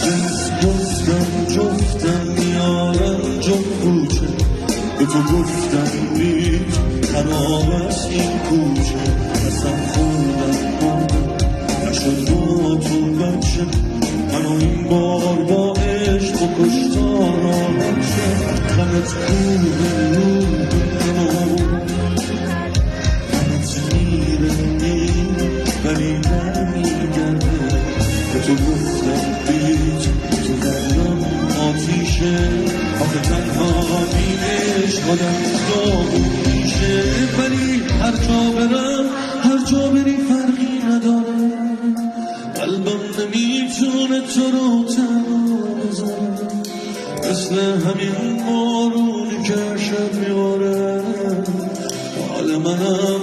جنس گفتم جفتم میارم جفت کوچه به تو گفتم بیت خراب است این کوچه قسم خوردم نشد با تو بچه منو این بار با عشق و کشتار آمد شد غمت خوبه نور غمت میره ولی نمیگرده به تو گفتم بیت تو دلم آتیشه آخه تنها بی عشق آدم داغون میشه ولی هر جا برم هر جا بری فرقی نداره قلبم نمیتونه تو رو تنها بذاره مثل همین بارونی که شب میباره حال منم